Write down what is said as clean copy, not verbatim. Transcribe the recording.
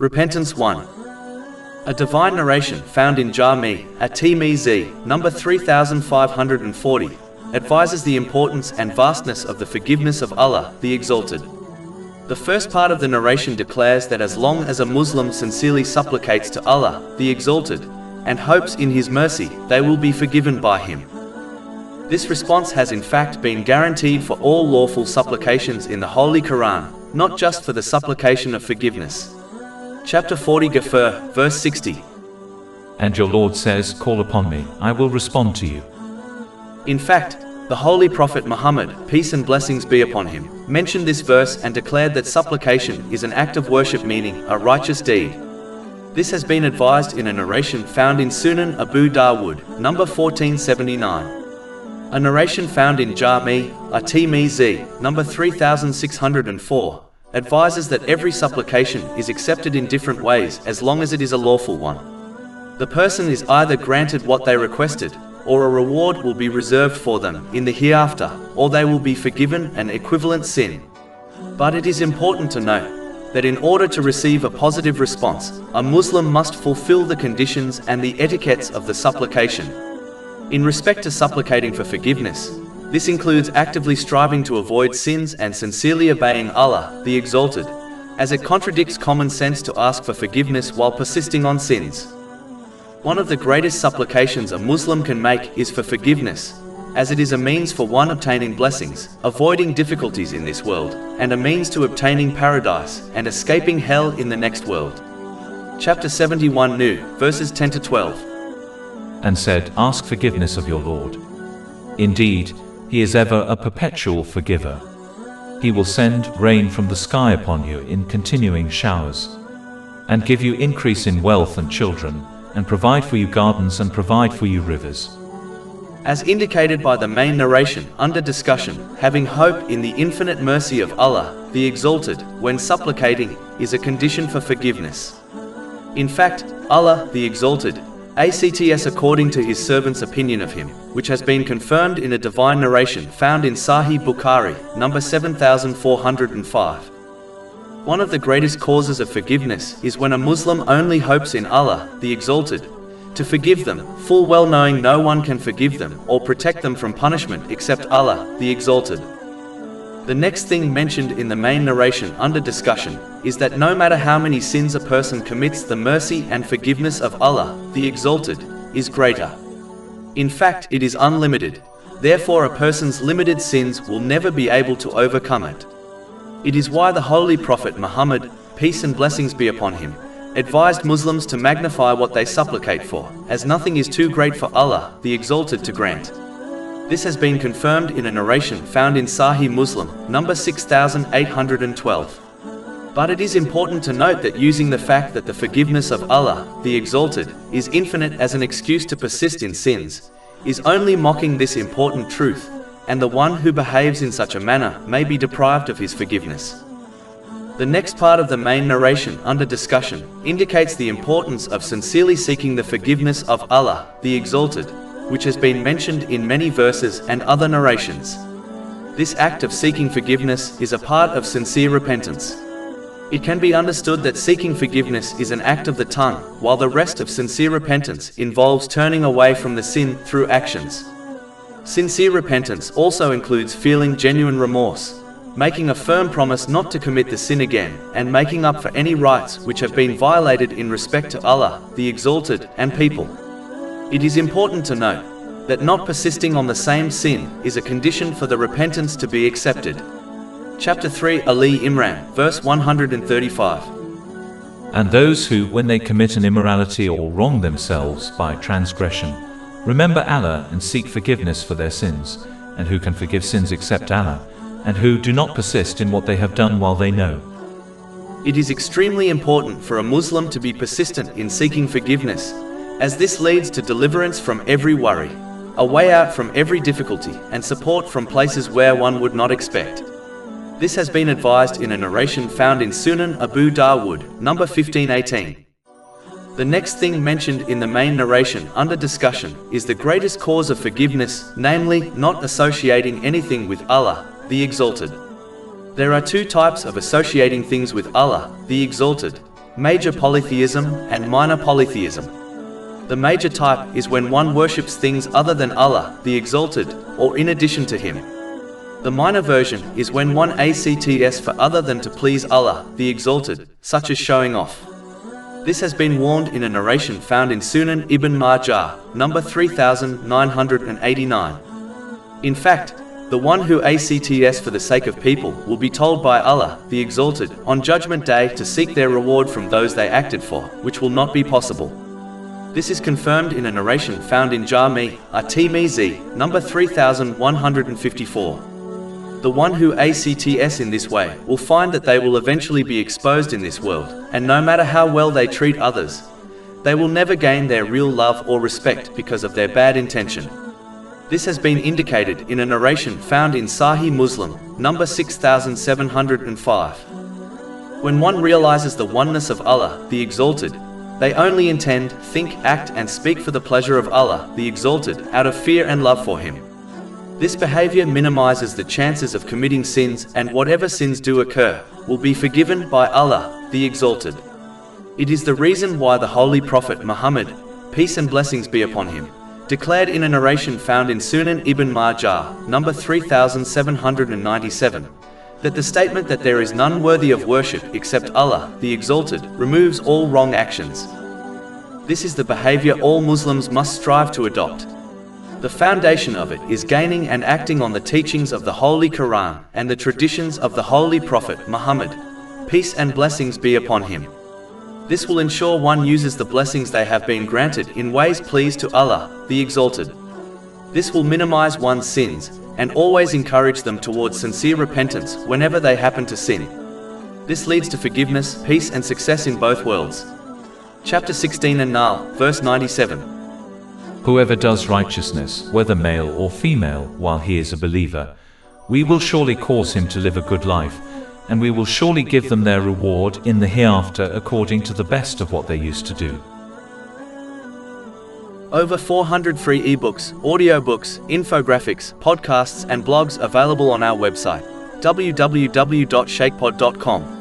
Repentance 1. A divine narration found in Jami at-Tirmidhi, number 3540, advises the importance and vastness of the forgiveness of Allah, the Exalted. The first part of the narration declares that as long as a Muslim sincerely supplicates to Allah, the Exalted, and hopes in His mercy, they will be forgiven by Him. This response has in fact been guaranteed for all lawful supplications in the Holy Quran, not just for the supplication of forgiveness. Chapter 40 Ghafir, verse 60. And your Lord says, "Call upon me, I will respond to you." In fact, the Holy Prophet Muhammad, peace and blessings be upon him, mentioned this verse and declared that supplication is an act of worship, meaning a righteous deed. This has been advised in a narration found in Sunan Abu Dawud, number 1479. A narration found in Jami at-Tirmidhi, number 3604, advises that every supplication is accepted in different ways as long as it is a lawful one. The person is either granted what they requested, or a reward will be reserved for them in the hereafter, or they will be forgiven an equivalent sin. But it is important to note that in order to receive a positive response, a Muslim must fulfill the conditions and the etiquettes of the supplication. In respect to supplicating for forgiveness, this includes actively striving to avoid sins and sincerely obeying Allah, the Exalted, as it contradicts common sense to ask for forgiveness while persisting on sins. One of the greatest supplications a Muslim can make is for forgiveness, as it is a means for one obtaining blessings, avoiding difficulties in this world, and a means to obtaining paradise and escaping hell in the next world. Chapter 71 New, verses 10 to 12. And said, "Ask forgiveness of your Lord. Indeed, He is ever a perpetual forgiver. He will send rain from the sky upon you in continuing showers, and give you increase in wealth and children, and provide for you gardens and provide for you rivers." As indicated by the main narration under discussion, having hope in the infinite mercy of Allah, the Exalted, when supplicating, is a condition for forgiveness. In fact, Allah, the Exalted, acts according to His servant's opinion of Him, which has been confirmed in a divine narration found in Sahih Bukhari, number 7405. One of the greatest causes of forgiveness is when a Muslim only hopes in Allah, the Exalted, to forgive them, full well knowing no one can forgive them or protect them from punishment except Allah, the Exalted. The next thing mentioned in the main narration under discussion is that no matter how many sins a person commits, the mercy and forgiveness of Allah, the Exalted, is greater. In fact, it is unlimited. Therefore, a person's limited sins will never be able to overcome it. It is why the Holy Prophet Muhammad, peace and blessings be upon him, advised Muslims to magnify what they supplicate for, as nothing is too great for Allah, the Exalted, to grant. This has been confirmed in a narration found in Sahih Muslim, number 6812. But it is important to note that using the fact that the forgiveness of Allah, the Exalted, is infinite as an excuse to persist in sins, is only mocking this important truth, and the one who behaves in such a manner may be deprived of His forgiveness. The next part of the main narration under discussion indicates the importance of sincerely seeking the forgiveness of Allah, the Exalted, which has been mentioned in many verses and other narrations. This act of seeking forgiveness is a part of sincere repentance. It can be understood that seeking forgiveness is an act of the tongue, while the rest of sincere repentance involves turning away from the sin through actions. Sincere repentance also includes feeling genuine remorse, making a firm promise not to commit the sin again, and making up for any rights which have been violated in respect to Allah, the Exalted, and people. It is important to note that not persisting on the same sin is a condition for the repentance to be accepted. Chapter 3 Ali Imran, verse 135. And those who, when they commit an immorality or wrong themselves by transgression, remember Allah and seek forgiveness for their sins, and who can forgive sins except Allah, and who do not persist in what they have done while they know. It is extremely important for a Muslim to be persistent in seeking forgiveness, as this leads to deliverance from every worry, a way out from every difficulty, and support from places where one would not expect. This has been advised in a narration found in Sunan Abu Dawud, number 1518. The next thing mentioned in the main narration under discussion is the greatest cause of forgiveness, namely, not associating anything with Allah, the Exalted. There are two types of associating things with Allah, the Exalted, major polytheism, and minor polytheism. The major type is when one worships things other than Allah, the Exalted, or in addition to Him. The minor version is when one acts for other than to please Allah, the Exalted, such as showing off. This has been warned in a narration found in Sunan Ibn Majah, number 3989. In fact, the one who acts for the sake of people will be told by Allah, the Exalted, on Judgment Day to seek their reward from those they acted for, which will not be possible. This is confirmed in a narration found in Jami' at-Tirmidhi, number 3154. The one who acts in this way will find that they will eventually be exposed in this world, and no matter how well they treat others, they will never gain their real love or respect because of their bad intention. This has been indicated in a narration found in Sahih Muslim, number 6705. When one realizes the oneness of Allah, the Exalted, they only intend, think, act and speak for the pleasure of Allah, the Exalted, out of fear and love for Him. This behavior minimizes the chances of committing sins, and whatever sins do occur will be forgiven by Allah, the Exalted. It is the reason why the Holy Prophet Muhammad, peace and blessings be upon him, declared in a narration found in Sunan Ibn Majah, number 3797, that the statement that there is none worthy of worship except Allah, the Exalted, removes all wrong actions. This is the behavior all Muslims must strive to adopt. The foundation of it is gaining and acting on the teachings of the Holy Quran and the traditions of the Holy Prophet Muhammad, peace and blessings be upon him. This will ensure one uses the blessings they have been granted in ways pleased to Allah, the Exalted. This will minimize one's sins and always encourage them towards sincere repentance whenever they happen to sin. This leads to forgiveness, peace and success in both worlds. Chapter 16 An-Nahl, verse 97. Whoever does righteousness, whether male or female, while he is a believer, we will surely cause him to live a good life, and we will surely give them their reward in the hereafter according to the best of what they used to do. Over 400 free ebooks, audiobooks, infographics, podcasts and blogs available on our website, www.shaykhpod.com.